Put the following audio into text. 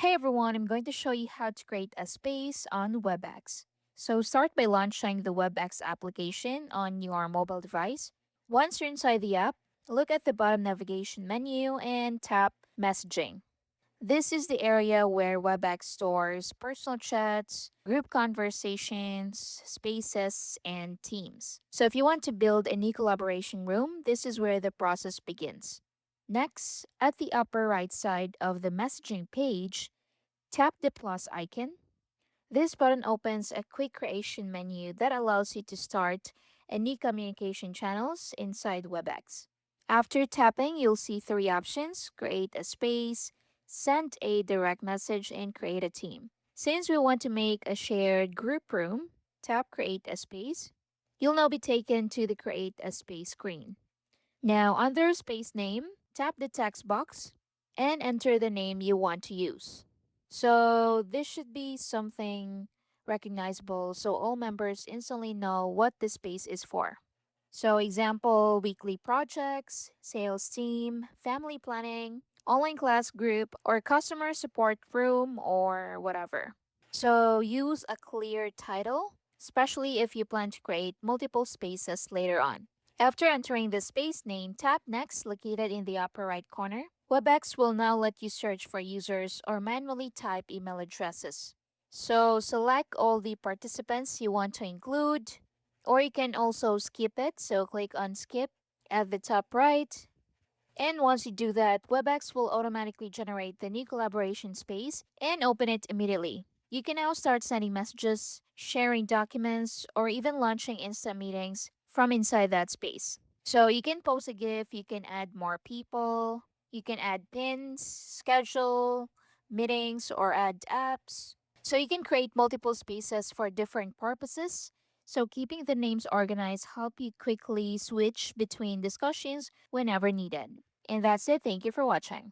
Hey everyone, I'm going to show you how to create a space on Webex. So start by launching the Webex application on your mobile device. Once you're inside the app, look at the bottom navigation menu and tap Messaging. This is the area where Webex stores personal chats, group conversations, spaces, and teams. So if you want to build a new collaboration room, this is where the process begins. Next, at the upper right side of the messaging page, tap the plus icon. This button opens a quick creation menu that allows you to start any communication channels inside Webex. After tapping, you'll see three options: create a space, send a direct message, and create a team. Since we want to make a shared group room, tap create a space. You'll now be taken to the create a space screen. Now, under space name, tap the text box and enter the name you want to use. So, this should be something recognizable so all members instantly know what this space is for. So, example, weekly projects, sales team, family planning, online class group, or customer support room, or whatever. So, use a clear title, especially if you plan to create multiple spaces later on. After entering the space name, tap Next located in the upper right corner. WebEx will now let you search for users or manually type email addresses. So select all the participants you want to include, or you can also skip it. So click on Skip at the top right. And once you do that, WebEx will automatically generate the new collaboration space and open it immediately. You can now start sending messages, sharing documents, or even launching instant meetings from inside that space. So you can post a GIF, you can add more people, you can add pins, schedule meetings, or add apps. So you can create multiple spaces for different purposes. So keeping the names organized help you quickly switch between discussions whenever needed. And that's it. Thank you for watching.